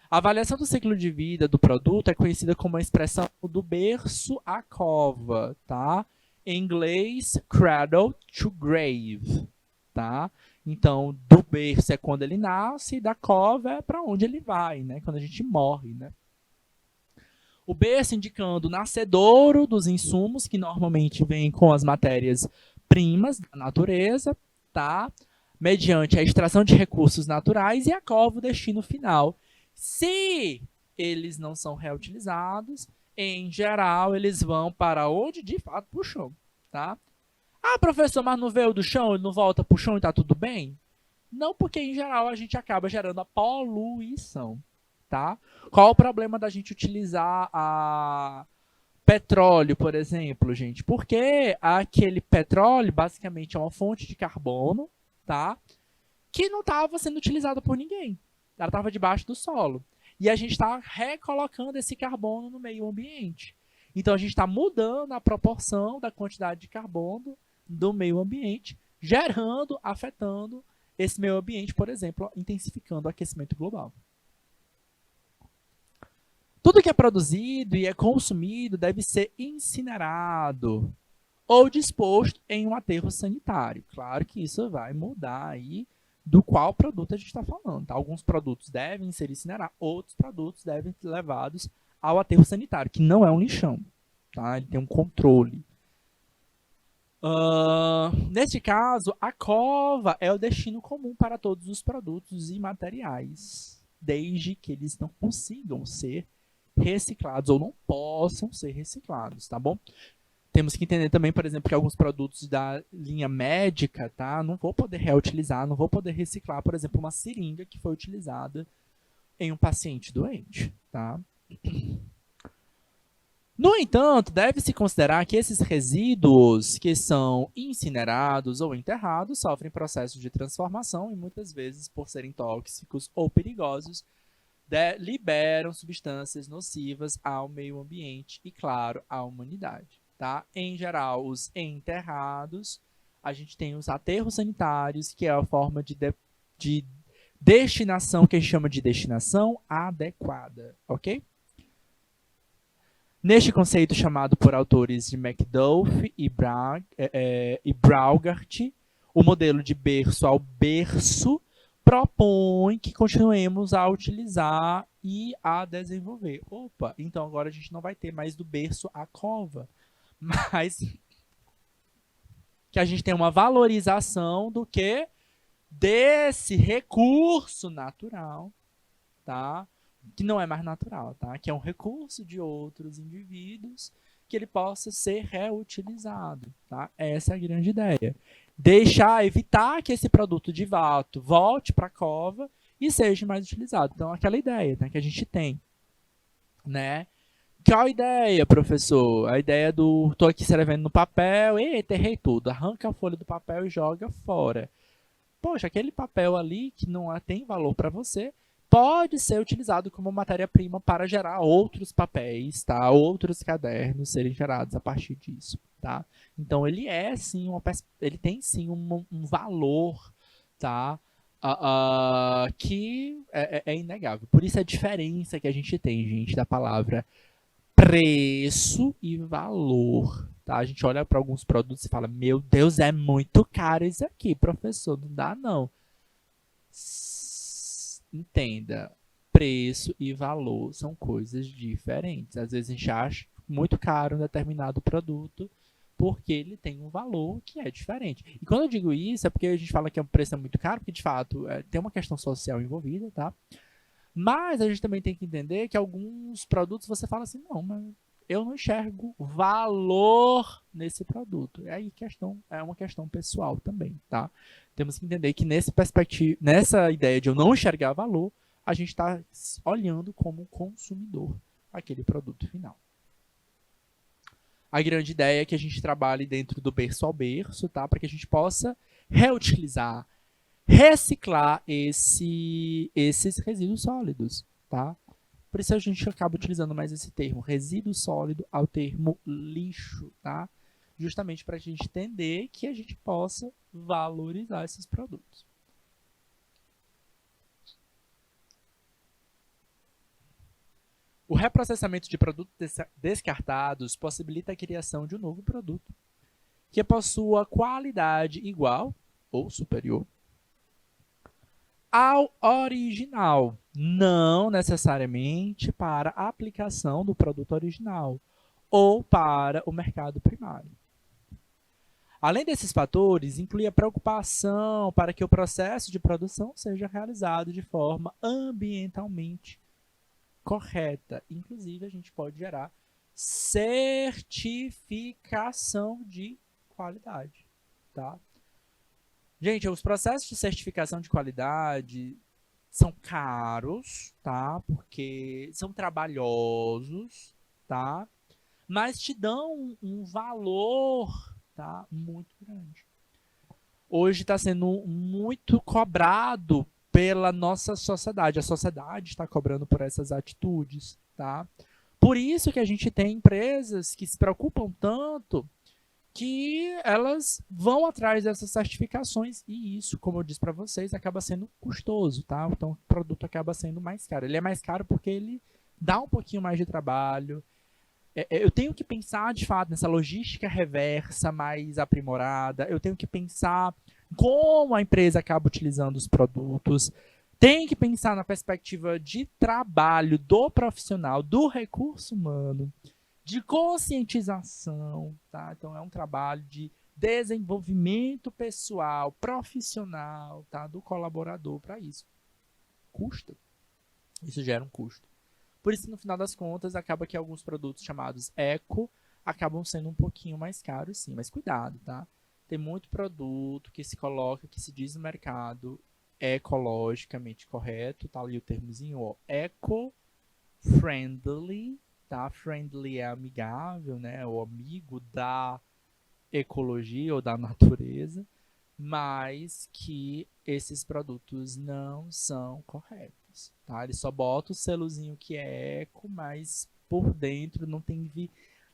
A avaliação do ciclo de vida do produto é conhecida como a expressão do berço à cova, tá? Em inglês, cradle to grave, tá? Então, do berço é quando ele nasce e da cova é para onde ele vai, né? Quando a gente morre, né? O berço indicando o nascedouro dos insumos, que normalmente vem com as matérias-primas da natureza, tá? Mediante a extração de recursos naturais, e a cova, o destino final. Se eles não são reutilizados, em geral, eles vão para onde de fato para o chão, tá? Ah, professor, mas não veio do chão, ele não volta para o chão e está tudo bem? Não, porque em geral a gente acaba gerando a poluição, tá? Qual o problema da gente utilizar a petróleo, por exemplo, gente? Porque aquele petróleo basicamente é uma fonte de carbono, tá? Que não estava sendo utilizada por ninguém. Ela estava debaixo do solo. E a gente está recolocando esse carbono no meio ambiente. Então a gente está mudando a proporção da quantidade de carbono do meio ambiente, gerando, afetando esse meio ambiente, por exemplo, intensificando o aquecimento global. Tudo que é produzido e é consumido deve ser incinerado ou disposto em um aterro sanitário. Claro que isso vai mudar aí do qual produto a gente está falando. Tá? Alguns produtos devem ser incinerados, outros produtos devem ser levados ao aterro sanitário, que não é um lixão. Tá? Ele tem um controle. Neste caso, a cova é o destino comum para todos os produtos e materiais, desde que eles não consigam ser reciclados ou não possam ser reciclados, tá bom? Temos que entender também, por exemplo, que alguns produtos da linha médica, tá? Não vou poder reutilizar, não vou poder reciclar, por exemplo, uma seringa que foi utilizada em um paciente doente, tá? No entanto, deve-se considerar que esses resíduos que são incinerados ou enterrados sofrem processos de transformação e muitas vezes, por serem tóxicos ou perigosos, liberam substâncias nocivas ao meio ambiente e, claro, à humanidade. Tá? Em geral, os enterrados, a gente tem os aterros sanitários, que é a forma de destinação que a gente chama de destinação adequada, ok? Neste conceito chamado por autores de McDuff e Braugart, o modelo de berço ao berço propõe que continuemos a utilizar e a desenvolver. Opa, então agora a gente não vai ter mais do berço à cova, mas que a gente tem uma valorização do que desse recurso natural, tá? Que não é mais natural, tá? Que é um recurso de outros indivíduos que ele possa ser reutilizado, tá? Essa é a grande ideia. Evitar que esse produto de fato volte para a cova e seja mais utilizado. Então, aquela ideia, né, que a gente tem, né? Qual a ideia, professor? A ideia do tô aqui escrevendo no papel, eita, errei tudo. Arranca a folha do papel e joga fora. Poxa, aquele papel ali que não tem valor para você, pode ser utilizado como matéria-prima para gerar outros papéis, tá? Outros cadernos serem gerados a partir disso, tá? Então ele é sim ele tem sim um valor, tá? Que é inegável. Por isso a diferença que a gente tem, gente, da palavra preço e valor. Tá? A gente olha para alguns produtos e fala: meu Deus, é muito caro isso aqui, professor, não dá não. Entenda, preço e valor são coisas diferentes. Às vezes a gente acha muito caro um determinado produto, porque ele tem um valor que é diferente. E quando eu digo isso, é porque a gente fala que o preço é muito caro, porque de fato tem uma questão social envolvida, tá? Mas a gente também tem que entender que alguns produtos você fala assim, não, mas eu não enxergo valor nesse produto. E aí é uma questão pessoal também, tá? Temos que entender que nessa ideia de eu não enxergar valor, a gente está olhando como consumidor aquele produto final. A grande ideia é que a gente trabalhe dentro do berço ao berço, tá? Para que a gente possa reutilizar, reciclar esses resíduos sólidos, tá? Por isso a gente acaba utilizando mais esse termo, resíduo sólido, ao termo lixo, tá? Justamente para a gente entender que a gente possa valorizar esses produtos. O reprocessamento de produtos descartados possibilita a criação de um novo produto, que possua qualidade igual ou superior ao original, não necessariamente para a aplicação do produto original ou para o mercado primário. Além desses fatores, inclui a preocupação para que o processo de produção seja realizado de forma ambientalmente correta. Inclusive, a gente pode gerar certificação de qualidade, tá? Gente, os processos de certificação de qualidade são caros, tá? Porque são trabalhosos, tá? Mas te dão um valor, tá? Muito grande. Hoje está sendo muito cobrado pela nossa sociedade. A sociedade está cobrando por essas atitudes, tá? Por isso que a gente tem empresas que se preocupam tanto que elas vão atrás dessas certificações e isso, como eu disse para vocês, acaba sendo custoso, tá? Então o produto acaba sendo mais caro. Ele é mais caro porque ele dá um pouquinho mais de trabalho. Eu tenho que pensar, de fato, nessa logística reversa mais aprimorada. Eu tenho que pensar como a empresa acaba utilizando os produtos. Tem que pensar na perspectiva de trabalho do profissional, do recurso humano, de conscientização, tá? Então é um trabalho de desenvolvimento pessoal, profissional, tá? Do colaborador para isso. Custa. Isso gera um custo. Por isso, no final das contas, acaba que alguns produtos chamados eco acabam sendo um pouquinho mais caros, sim. Mas cuidado, tá? Tem muito produto que se coloca, que se diz no mercado ecologicamente correto, tá ali o termozinho, ó, eco-friendly, tá? Friendly é amigável, né? O amigo da ecologia ou da natureza, mas que esses produtos não são corretos, tá? Ele só bota o selozinho que é eco, mas por dentro não tem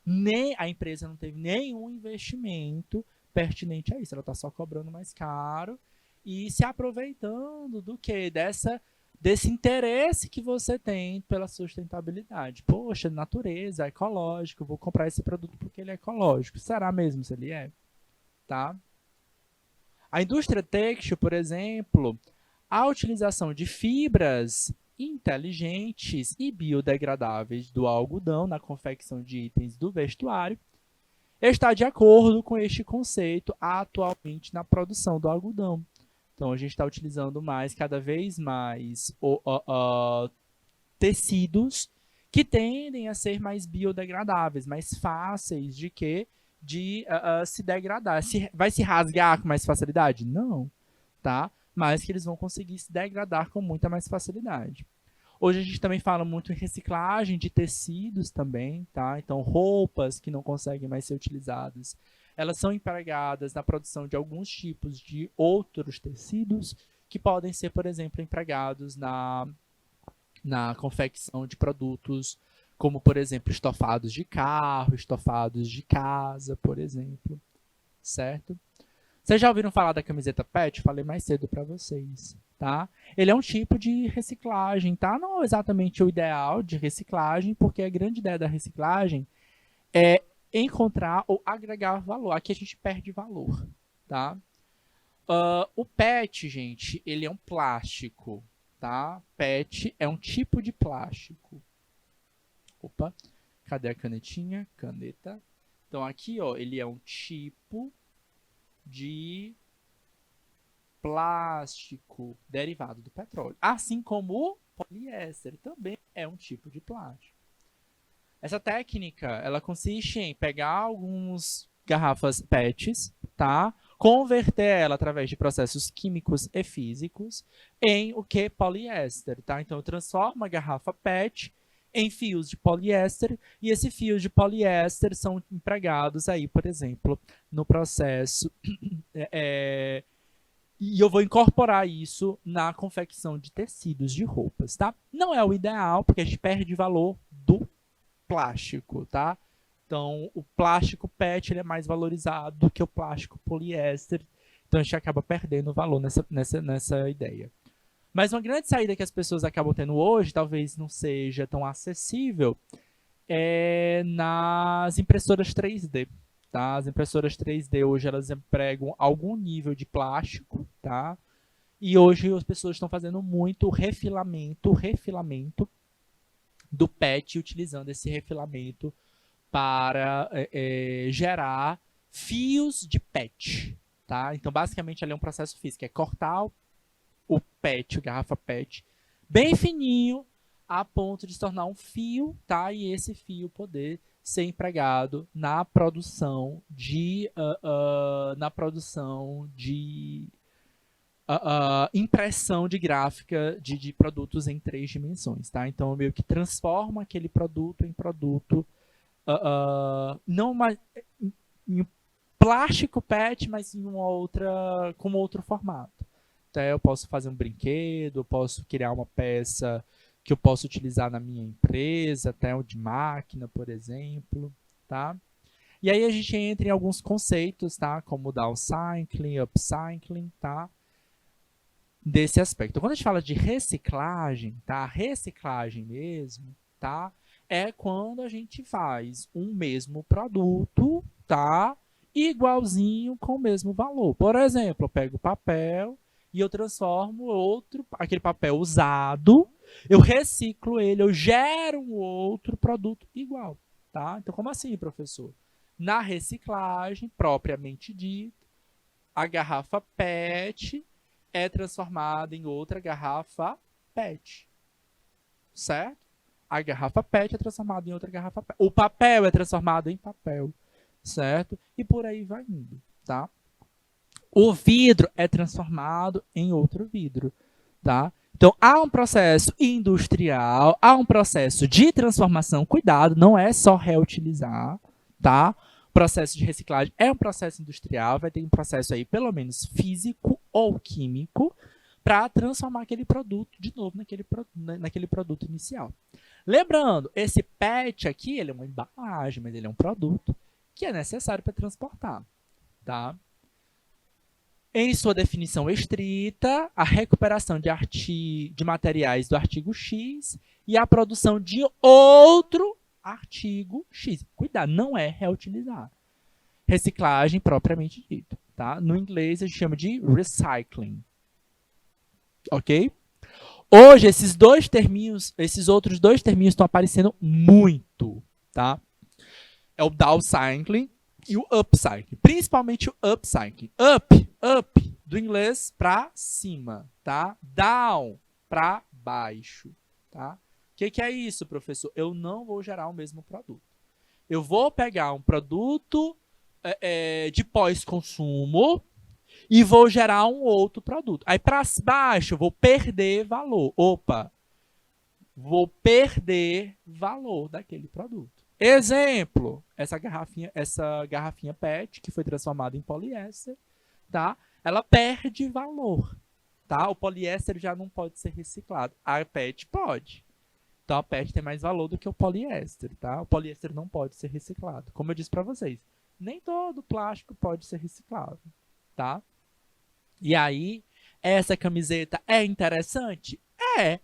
nem a empresa não teve nenhum investimento pertinente a isso. Ela está só cobrando mais caro e se aproveitando do que desse interesse que você tem pela sustentabilidade. Poxa, natureza, ecológico, vou comprar esse produto porque ele é ecológico. Será mesmo se ele é? Tá? A indústria têxtil, por exemplo, a utilização de fibras inteligentes e biodegradáveis do algodão na confecção de itens do vestuário está de acordo com este conceito atualmente na produção do algodão. Então, a gente está utilizando cada vez mais tecidos que tendem a ser mais biodegradáveis, mais fáceis de se degradar. Vai se rasgar com mais facilidade? Não, tá? Mas que eles vão conseguir se degradar com muita mais facilidade. Hoje a gente também fala muito em reciclagem de tecidos também, tá? Então, roupas que não conseguem mais ser utilizadas, elas são empregadas na produção de alguns tipos de outros tecidos que podem ser, por exemplo, empregados na confecção de produtos como, por exemplo, estofados de carro, estofados de casa, por exemplo, certo? Vocês já ouviram falar da camiseta PET? Falei mais cedo para vocês, tá? Ele é um tipo de reciclagem, tá? Não é exatamente o ideal de reciclagem, porque a grande ideia da reciclagem é encontrar ou agregar valor. Aqui a gente perde valor, tá? O PET, gente, ele é um plástico, tá? PET é um tipo de plástico. Opa, cadê a canetinha? Caneta. Então, aqui, ó, ele é um tipo de plástico derivado do petróleo. Assim como o poliéster também é um tipo de plástico. Essa técnica, ela consiste em pegar algumas garrafas PETs, tá? Converter ela através de processos químicos e físicos em o que? Poliéster, tá? Então, eu transformo a garrafa PET em fios de poliéster e esses fios de poliéster são empregados aí, por exemplo, no processo e eu vou incorporar isso na confecção de tecidos de roupas, tá? Não é o ideal, porque a gente perde valor do plástico, tá? Então, o plástico PET ele é mais valorizado do que o plástico poliéster. Então, a gente acaba perdendo valor nessa ideia. Mas uma grande saída que as pessoas acabam tendo hoje, talvez não seja tão acessível, é nas impressoras 3D. Tá? As impressoras 3D hoje elas empregam algum nível de plástico, tá? E hoje as pessoas estão fazendo muito refilamento do PET, utilizando esse refilamento para gerar fios de PET, tá? Então, basicamente, ali é um processo físico, é cortar o PET, a garrafa PET, bem fininho, a ponto de se tornar um fio, tá? E esse fio poder ser empregado na produção de impressão de gráfica de produtos em 3 dimensões, tá? Então, eu meio que transforma aquele produto em produto não mais em plástico PET, mas em com outro formato. Então, eu posso fazer um brinquedo, eu posso criar uma peça que eu posso utilizar na minha empresa, até o de máquina, por exemplo, tá? E aí a gente entra em alguns conceitos, tá? Como downcycling, upcycling, tá? Desse aspecto. Quando a gente fala de reciclagem, tá? Reciclagem mesmo, tá? É quando a gente faz um mesmo produto, tá? Igualzinho com o mesmo valor. Por exemplo, eu pego papel e eu transformo aquele papel usado, eu reciclo ele, eu gero um outro produto igual, tá? Então, como assim, professor? Na reciclagem, propriamente dita, a garrafa PET é transformada em outra garrafa PET, certo? A garrafa PET é transformada em outra garrafa PET. O papel é transformado em papel, certo? E por aí vai indo, tá? O vidro é transformado em outro vidro, tá? Então, há um processo industrial, há um processo de transformação. Cuidado, não é só reutilizar, tá? O processo de reciclagem é um processo industrial, vai ter um processo aí, pelo menos físico ou químico, para transformar aquele produto de novo naquele produto inicial. Lembrando, esse PET aqui, ele é uma embalagem, mas ele é um produto que é necessário para transportar, tá? Em sua definição estrita, a recuperação de materiais do artigo X e a produção de outro artigo X. Cuidado, não é reutilizar. Reciclagem propriamente dito, tá? No inglês a gente chama de recycling. Ok? Hoje esses outros dois terminhos estão aparecendo muito, tá? É o downcycling e o upcycling, principalmente o upcycling. Up, do inglês para cima, tá? Down, para baixo, tá? O que é isso, professor? Eu não vou gerar o mesmo produto. Eu vou pegar um produto de pós-consumo e vou gerar um outro produto. Aí para baixo eu vou perder valor. Opa, vou perder valor daquele produto. Exemplo, essa garrafinha PET que foi transformada em poliéster, tá? Ela perde valor, tá? O poliéster já não pode ser reciclado. A PET pode. Então a PET tem mais valor do que o poliéster, tá? O poliéster não pode ser reciclado. Como eu disse para vocês, nem todo plástico pode ser reciclado, tá? E aí, essa camiseta é interessante? É,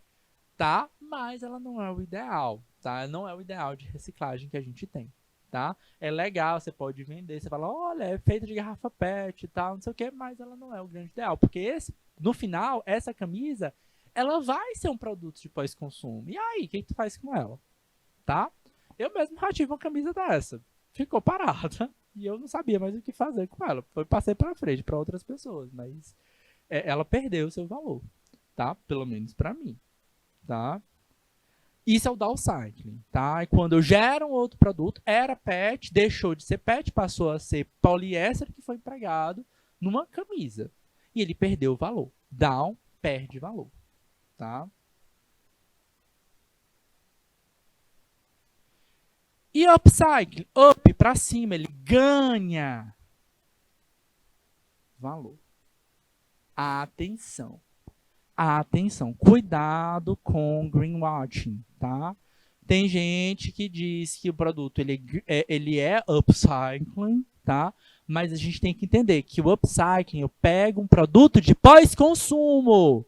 tá? Mas ela não é o ideal, tá? Não é o ideal de reciclagem que a gente tem, tá? É legal, você pode vender, você fala, olha, é feita de garrafa PET e tal, não sei o que, mas ela não é o grande ideal, porque no final, essa camisa, ela vai ser um produto de pós-consumo. E aí, o que tu faz com ela? Tá? Eu mesmo já tive uma camisa dessa. ficou parada e eu não sabia mais o que fazer com ela. Passei para frente para outras pessoas, mas ela perdeu o seu valor, tá? Pelo menos para mim, tá? Isso é o downcycling, tá? E quando eu gero um outro produto, era PET, deixou de ser PET, passou a ser poliéster que foi empregado numa camisa. E ele perdeu o valor. Down perde valor, tá? E upcycling, up para cima, ele ganha valor. Atenção. Atenção, cuidado com greenwashing, tá? Tem gente que diz que o produto ele é upcycling, tá? Mas a gente tem que entender que o upcycling, eu pego um produto de pós-consumo,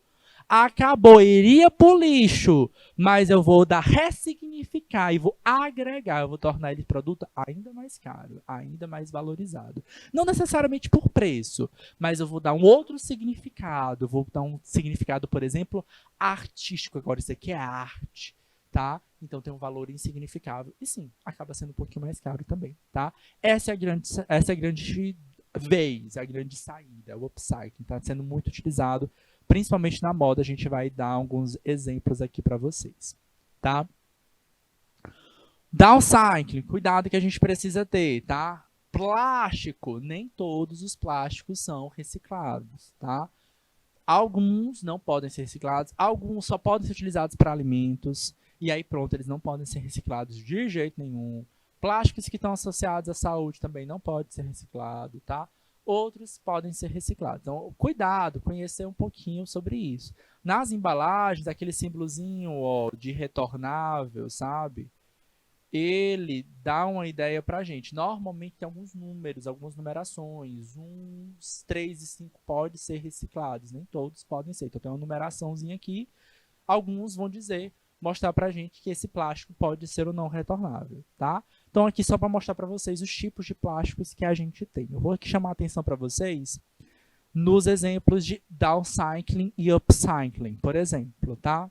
acabou, iria pro lixo, mas eu vou dar ressignificar e vou agregar, eu vou tornar ele produto ainda mais caro, ainda mais valorizado. Não necessariamente por preço, mas eu vou dar um outro significado, vou dar um significado, por exemplo, artístico, agora isso aqui é arte, tá? Então tem um valor insignificável e sim, acaba sendo um pouquinho mais caro também, tá? Essa é a grande vez, a grande saída, o upcycling, está sendo muito utilizado principalmente na moda. A gente vai dar alguns exemplos aqui para vocês, tá? Downcycling, cuidado que a gente precisa ter, tá? Plástico, nem todos os plásticos são reciclados, tá? Alguns não podem ser reciclados, alguns só podem ser utilizados para alimentos, e aí pronto, eles não podem ser reciclados de jeito nenhum. Plásticos que estão associados à saúde também não podem ser reciclados, tá? Outros podem ser reciclados. Então, cuidado, conhecer um pouquinho sobre isso. Nas embalagens, aquele símbolozinho ó, de retornável, sabe? Ele dá uma ideia pra gente. Normalmente tem alguns números, algumas numerações. Uns 3 e 5 podem ser reciclados, nem todos podem ser. Então tem uma numeraçãozinha aqui. Alguns vão dizer, mostrar pra gente que esse plástico pode ser ou não retornável, tá? Então aqui só para mostrar para vocês os tipos de plásticos que a gente tem. Eu vou aqui chamar a atenção para vocês nos exemplos de downcycling e upcycling, por exemplo, tá?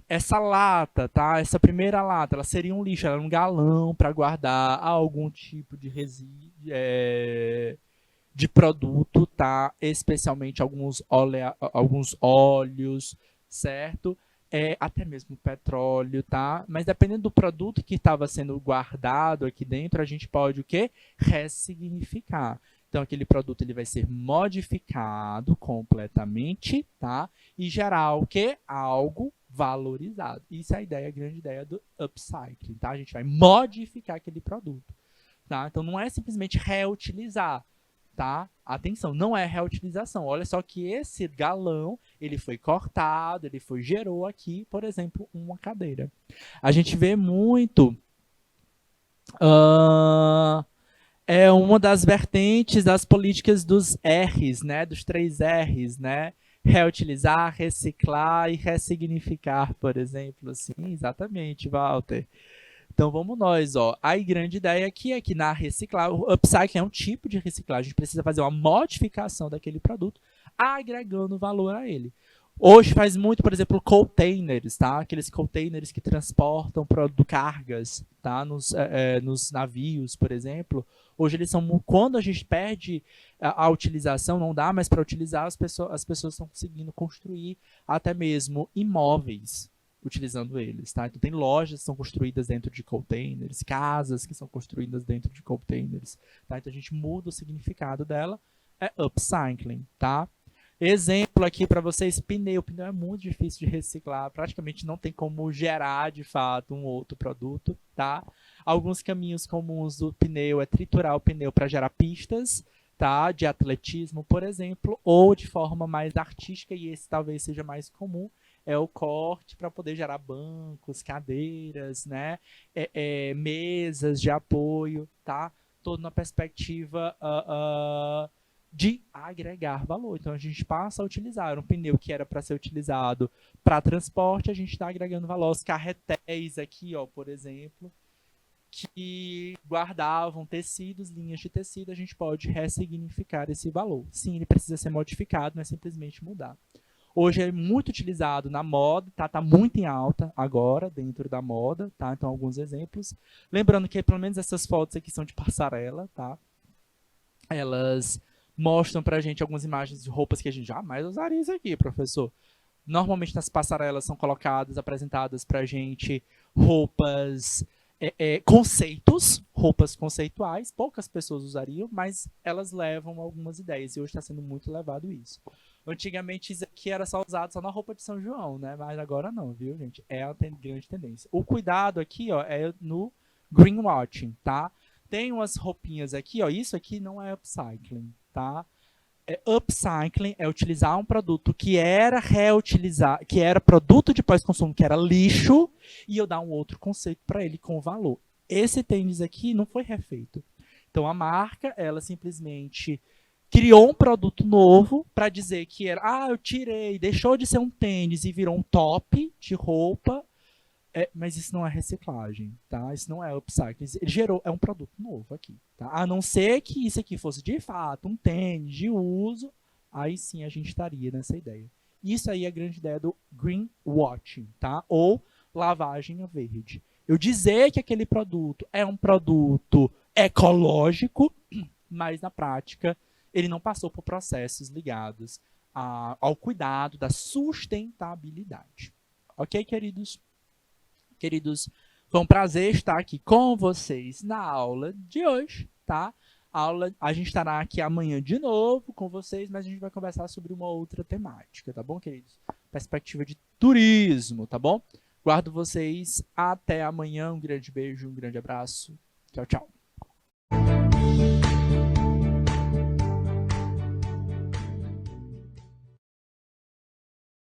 Essa lata, tá? Essa primeira lata, ela seria um lixo, ela era um galão para guardar algum tipo de resíduo, de produto, tá? Especialmente alguns óleos, certo? Até mesmo petróleo, tá? Mas dependendo do produto que estava sendo guardado aqui dentro, a gente pode o quê? Ressignificar. Então, aquele produto ele vai ser modificado completamente, tá? E gerar o quê? Algo valorizado. Isso é a ideia, a grande ideia do upcycling, tá? A gente vai modificar aquele produto, tá? Então, não é simplesmente reutilizar, tá? Atenção, não é reutilização. Olha só que esse galão, ele foi cortado, ele gerou aqui, por exemplo, uma cadeira. A gente vê muito... é uma das vertentes das políticas dos R's, né? Dos 3 R's, né? Reutilizar, reciclar e ressignificar, por exemplo. Sim, exatamente, Walter. Então vamos nós, ó. A grande ideia aqui é que na reciclagem, o upcycling é um tipo de reciclagem, a gente precisa fazer uma modificação daquele produto, agregando valor a ele. Hoje faz muito, por exemplo, containers, tá? Aqueles containers que transportam cargas, tá? Nos navios, por exemplo. Hoje eles são, quando a gente perde a utilização, não dá mais para utilizar, as pessoas estão conseguindo construir até mesmo imóveis utilizando eles, tá? Então tem lojas que são construídas dentro de containers, casas que são construídas dentro de containers, tá? Então a gente muda o significado dela, é upcycling, tá? Exemplo aqui para vocês, pneu. Pneu é muito difícil de reciclar, praticamente não tem como gerar de fato um outro produto, tá? Alguns caminhos comuns do pneu é triturar o pneu para gerar pistas, tá? De atletismo, por exemplo, ou de forma mais artística, e esse talvez seja mais comum, é o corte para poder gerar bancos, cadeiras, né? Mesas de apoio, tá? Todo na perspectiva de agregar valor. Então a gente passa a utilizar um pneu que era para ser utilizado para transporte, a gente está agregando valor. Os carretéis aqui, ó, por exemplo, que guardavam tecidos, linhas de tecido, a gente pode ressignificar esse valor. Sim, ele precisa ser modificado, não é simplesmente mudar. Hoje é muito utilizado na moda, tá muito em alta agora, dentro da moda, tá? Então, alguns exemplos. Lembrando que pelo menos essas fotos aqui são de passarela, tá? Elas mostram pra gente algumas imagens de roupas que a gente jamais usaria isso aqui, professor. Normalmente nas passarelas são colocadas, apresentadas pra gente roupas, conceitos, roupas conceituais. Poucas pessoas usariam, mas elas levam algumas ideias. E hoje está sendo muito levado isso. Antigamente isso aqui era só usado só na roupa de São João, né? Mas agora não, viu, gente? É a grande tendência. O cuidado aqui, ó, é no greenwashing, tá? Tem umas roupinhas aqui, ó. Isso aqui não é upcycling, tá? Upcycling é utilizar um produto que era reutilizar, que era produto de pós-consumo, que era lixo, e eu dar um outro conceito para ele com valor. Esse tênis aqui não foi refeito. Então a marca, ela simplesmente criou um produto novo para dizer que era, eu tirei, deixou de ser um tênis e virou um top de roupa. Mas isso não é reciclagem, tá? Isso não é upcycling. Ele gerou, é um produto novo aqui, tá? A não ser que isso aqui fosse de fato um tênis de uso, aí sim a gente estaria nessa ideia. Isso aí é a grande ideia do greenwashing, tá? Ou lavagem a verde. Eu dizer que aquele produto é um produto ecológico, mas na prática ele não passou por processos ligados ao cuidado da sustentabilidade. Ok, queridos? Queridos, foi um prazer estar aqui com vocês na aula de hoje, tá? A gente estará aqui amanhã de novo com vocês, mas a gente vai conversar sobre uma outra temática, tá bom, queridos? Perspectiva de turismo, tá bom? Guardo vocês até amanhã. Um grande beijo, um grande abraço. Tchau, tchau.